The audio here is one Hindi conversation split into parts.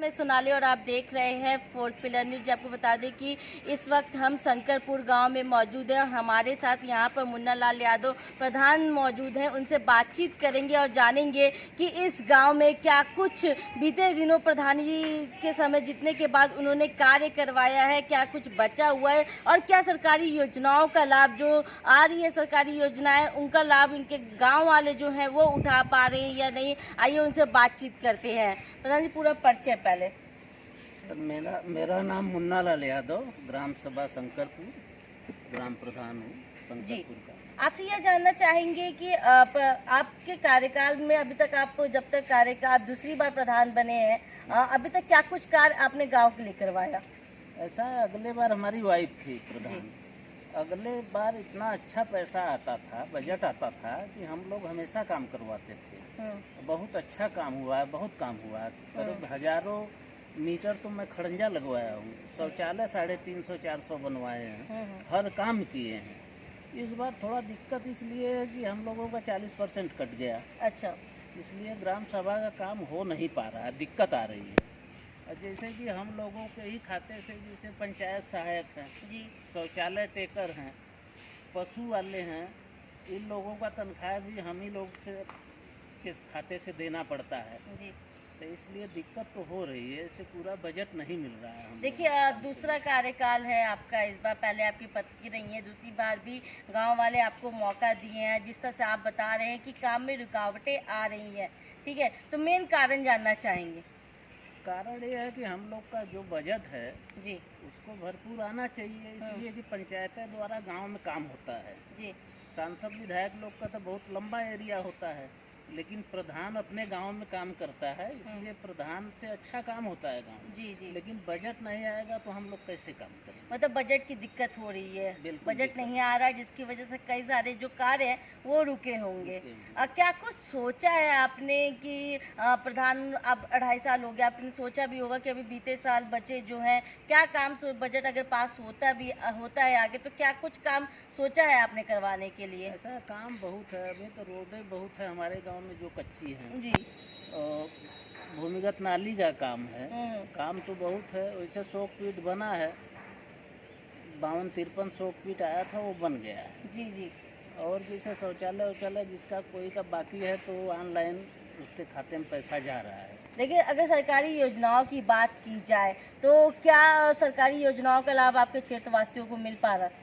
मैं सोनाली और आप देख रहे हैं फोर्थ पिलर न्यूज। आपको बता दें कि इस वक्त हम शंकरपुर गांव में मौजूद हैं और हमारे साथ यहां पर मुन्ना लाल यादव प्रधान मौजूद हैं। उनसे बातचीत करेंगे और जानेंगे कि इस गांव में क्या कुछ बीते दिनों प्रधान जी के समय जीतने के बाद उन्होंने कार्य करवाया है, क्या कुछ बचा हुआ है और क्या सरकारी योजनाओं का लाभ जो आ रही है, सरकारी योजनाएं उनका लाभ इनके गाँव वाले जो हैं वो उठा पा रहे हैं या नहीं। आइए उनसे बातचीत करते हैं। प्रधान जी, पूरा परिचय पहले। मेरा नाम मुन्ना लाल यादव, ग्राम सभा शंकरपुर, ग्राम प्रधान हूँ शंकरपुर का। आपसे यह जानना चाहेंगे कि आपके कार्यकाल में अभी तक आप जब तक कार्यकाल दूसरी बार प्रधान बने हैं, अभी तक क्या कुछ कार्य आपने गांव के लिए करवाया? ऐसा है, अगले बार हमारी वाइफ थी प्रधान। अगले बार इतना अच्छा पैसा आता था, बजट आता था कि हम लोग हमेशा काम करवाते थे। बहुत अच्छा काम हुआ है, बहुत काम हुआ है। करीब हजारों मीटर तो मैं खड़ंजा लगवाया हूँ, शौचालय 350-400 बनवाए हैं, हर काम किए हैं। इस बार थोड़ा दिक्कत इसलिए है कि हम लोगों का 40% कट गया। अच्छा, इसलिए ग्राम सभा का काम हो नहीं पा रहा है, दिक्कत आ रही है। और जैसे कि हम लोगों के ही खाते से, जैसे पंचायत सहायक हैं जी, शौचालय टेकर हैं, पशु वाले हैं, इन लोगों का तनख्वाह भी हम ही लोग से के खाते से देना पड़ता है जी। तो इसलिए दिक्कत तो हो रही है, इससे पूरा बजट नहीं मिल रहा है। देखिए, दूसरा कार्यकाल है आपका। इस बार पहले आपकी पत्नी रही है, दूसरी बार भी गांव वाले आपको मौका दिए हैं। जिस तरह से आप बता रहे हैं कि काम में रुकावटें आ रही हैं, ठीक है, तो मेन कारण जानना चाहेंगे। कारण ये है कि हम लोग का जो बजट है जी उसको भरपूर आना चाहिए, इसलिए कि पंचायतें द्वारा गांव में काम होता है। जी सांसद विधायक लोग का तो बहुत लंबा एरिया होता है, लेकिन प्रधान अपने गांव में काम करता है, इसलिए प्रधान से अच्छा काम होता है गांव। जी। लेकिन बजट नहीं आएगा तो हम लोग कैसे काम करेंगे? मतलब बजट की दिक्कत हो रही है, बिल्कुल बजट नहीं आ रहा है, जिसकी वजह से कई सारे जो कार्य हैं वो रुके होंगे। क्या कुछ सोचा है आपने कि प्रधान अब 2.5 साल हो गया, आपने सोचा भी होगा कि अभी बीते साल बचे जो हैं क्या काम, बजट अगर पास होता है आगे, तो क्या कुछ काम सोचा है आपने करवाने के लिए? ऐसा काम बहुत है, अभी तो रोडें बहुत है हमारे गांव में जो कच्ची हैं जी। और भूमिगत नाली का काम है। काम तो बहुत है। वैसे 100 फीट बना है, 52-53 100 फीट आया था, वो बन गया है। जी। और जैसे शौचालय जिसका कोई का बाकी है तो ऑनलाइन उसके खाते में पैसा जा रहा है। देखिए, अगर सरकारी योजनाओं की बात की जाए तो क्या सरकारी योजनाओं का लाभ आपके क्षेत्रवासियों को मिल पा रहा है?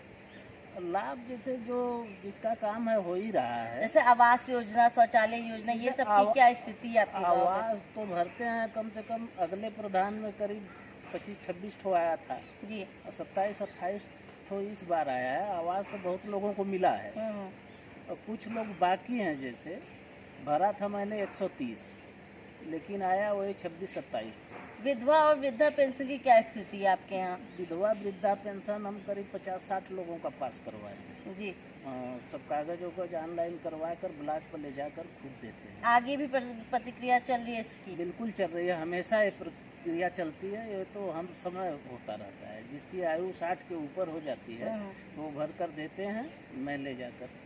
लाभ जैसे जो जिसका काम है हो ही रहा है। जैसे आवास योजना, शौचालय योजना, ये सब की क्या स्थिति है आपके गाँव में? आवास तो भरते हैं, कम से कम अगले प्रधान में करीब 25-26 ठो आया था जी। और 27-28 ठो इस बार आया है। आवास तो बहुत लोगों को मिला है और कुछ लोग बाकी हैं। जैसे भरा था मैंने 130, लेकिन आया वही 26-27। विधवा और वृद्धा पेंशन की क्या स्थिति है आपके यहाँ? विधवा वृद्धा पेंशन हम करीब 50-60 लोगों का पास करवाए हैं। जी। सब कागजों को ऑनलाइन करवा कर ब्लॉक पर ले जाकर खुद देते हैं। आगे भी प्रतिक्रिया चल रही है इसकी? बिल्कुल चल रही है, हमेशा ये प्रक्रिया चलती है। ये तो हम समय होता रहता है, जिसकी आयु 60 के ऊपर हो जाती है तो वो भर कर देते हैं, मैं ले जाकर।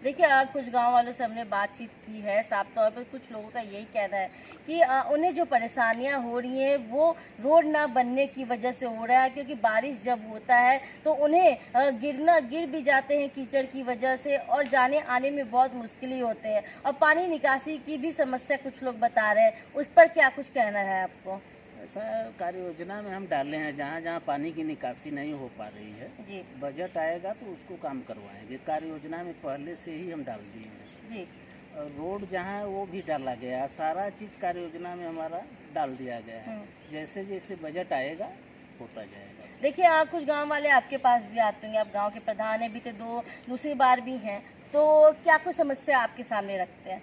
देखिए, कुछ गांव वालों से हमने बातचीत की है, साफ तौर पर कुछ लोगों का यही कहना है कि उन्हें जो परेशानियां हो रही हैं वो रोड ना बनने की वजह से हो रहा है, क्योंकि बारिश जब होता है तो उन्हें गिर भी जाते हैं कीचड़ की वजह से और जाने आने में बहुत मुश्किल होते हैं। और पानी निकासी की भी समस्या कुछ लोग बता रहे हैं, उस पर क्या कुछ कहना है आपको? ऐसा कार्य योजना में हम डाले हैं, जहाँ जहाँ पानी की निकासी नहीं हो पा रही है जी, बजट आएगा तो उसको काम करवाएंगे। कार्य योजना में पहले से ही हम डाल दिए हैं जी। और रोड जहाँ है वो भी डाला गया है, सारा चीज़ कार्य योजना में हमारा डाल दिया गया है। जैसे जैसे बजट आएगा होता जाएगा। देखिए, कुछ गांव वाले आपके पास भी आते होंगे, आप गांव के प्रधान हैं, बीते दूसरी बार भी हैं, तो क्या कुछ समस्या आपके सामने रखते हैं?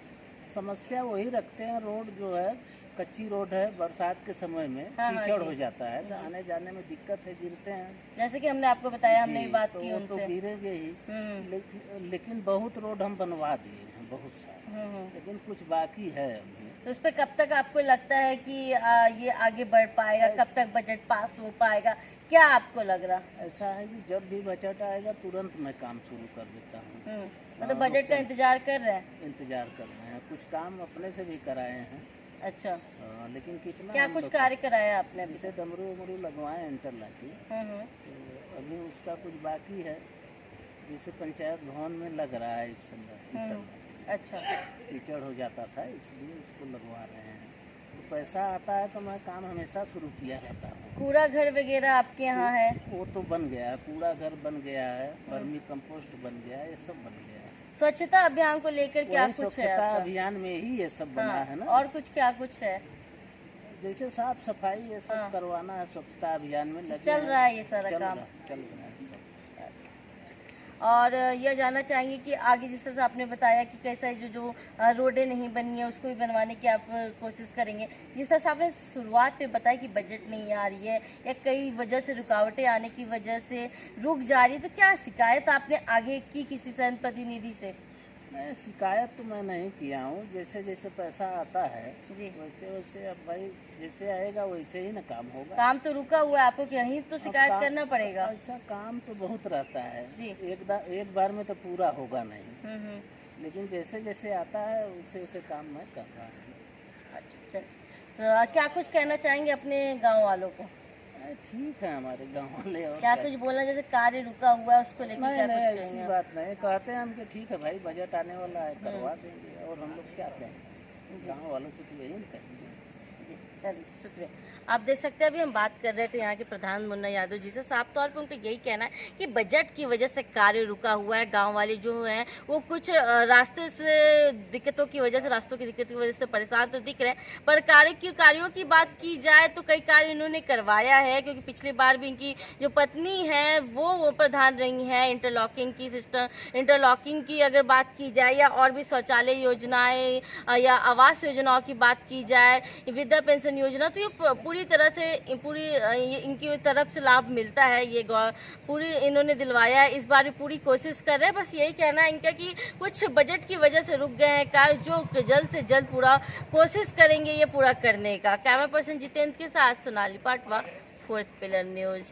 समस्या वही रखते हैं, रोड जो है कच्ची रोड है, बरसात के समय में कीचड़ हो जाता है तो आने जाने में दिक्कत है, गिरते हैं। जैसे कि हमने आपको बताया, हमने भी बात तो की वो उनसे। तो गिरेंगे ही। लेकिन बहुत रोड हम बनवा दिए हैं, बहुत सारे, लेकिन कुछ बाकी है अभी। तो उस पर कब तक आपको लगता है कि ये आगे बढ़ पाएगा, कब तक बजट पास हो पाएगा, क्या आपको लग रहा? ऐसा है कि जब भी बजट आएगा तुरंत मैं काम शुरू कर देता हूँ। मतलब बजट का इंतजार कर रहे हैं? इंतजार कर रहे हैं, कुछ काम अपने से भी कराए हैं। अच्छा, लेकिन कितना क्या हम कुछ लोग- कार्य कराया आपने अभी? जैसे डमरू वमरू लगवाए इंटरलॉकिंग, हम्म, तो अभी उसका कुछ बाकी है। जैसे पंचायत भवन में लग रहा है इस समय इंटरलॉकिंग, अच्छा, कीचड़ हो जाता था इसलिए उसको लगवा रहे हैं। तो पैसा आता है तो मैं काम हमेशा शुरू किया रहता हूँ। कूड़ा घर वगैरह आपके यहाँ है? वो तो बन गया है, कूड़ा घर बन गया है, वर्मी कंपोस्ट बन गया है, ये सब बन गया है। स्वच्छता अभियान को लेकर क्या वही कुछ है स्वच्छता आपका? अभियान में ही ये सब बना हाँ, है ना। और कुछ क्या कुछ है? जैसे साफ सफाई ये सब हाँ। करवाना है, स्वच्छता अभियान में लगे चल हैं। रहा है ये सारा चल काम। रहा चल रहा है सब। और यह जानना चाहेंगे कि आगे जिस तरह से आपने बताया कि कैसा जो रोडें नहीं बनी है उसको भी बनवाने की आप कोशिश करेंगे। जिस तरह से आपने शुरुआत पे बताया कि बजट नहीं आ रही है या कई वजह से रुकावटें आने की वजह से रुक जा रही है, तो क्या शिकायत आपने आगे की किसी जनप्रतिनिधि से? मैं शिकायत तो मैं नहीं किया हूँ। जैसे जैसे पैसा आता है जी, वैसे वैसे अब भाई जैसे आएगा वैसे ही ना काम होगा। काम तो रुका हुआ है, आपको कहीं तो अब शिकायत काम- करना पड़ेगा। ऐसा काम तो बहुत रहता है, जी। एक बार में तो पूरा होगा नहीं, हम्म, लेकिन जैसे जैसे आता है वैसे वैसे काम मैं कर रहा हूँ। अच्छा, चल तो क्या कुछ कहना चाहेंगे अपने गांव वालों को? ठीक है हमारे गाँव वाले। और क्या कुछ बोलना, जैसे कार्य रुका हुआ है उसको लेकर नहीं क्या नहीं, कुछ ऐसी कहेंगे? बात नहीं। कहते हैं हम कि ठीक है भाई बजट आने वाला है करवा देंगे, और हम लोग क्या कहेंगे, गाँव वालों से तो यही ना कहेंगे। जी, चलिए शुक्रिया। आप देख सकते हैं अभी हम बात कर रहे थे यहाँ के प्रधान मुन्ना यादव जी से। साफ तौर पे उनका यही कहना है कि बजट की वजह से कार्य रुका हुआ है। गांव वाले जो हैं वो कुछ रास्ते से दिक्कतों की वजह से, रास्तों की दिक्कत की वजह से परेशान तो दिख रहे हैं, पर कार्यों की बात की जाए तो कई कार्य इन्होंने करवाया है। क्योंकि पिछली बार भी इनकी जो पत्नी है वो प्रधान रही हैं। इंटरलॉकिंग की अगर बात की जाए या और भी शौचालय योजनाएं या आवास योजनाओं की बात की जाए, वृद्धा पेंशन योजना, तो ये पूरी तरह से इनकी तरफ से लाभ मिलता है। ये पूरी इन्होंने दिलवाया है। इस बार भी पूरी कोशिश कर रहे हैं। बस यही कहना है इनका कि कुछ बजट की वजह से रुक गए हैं कार्य, जो जल्द से जल्द पूरा कोशिश करेंगे ये पूरा करने का। कैमरा पर्सन जितेंद्र के साथ सोनाली पाटवा, 4th पिलर न्यूज।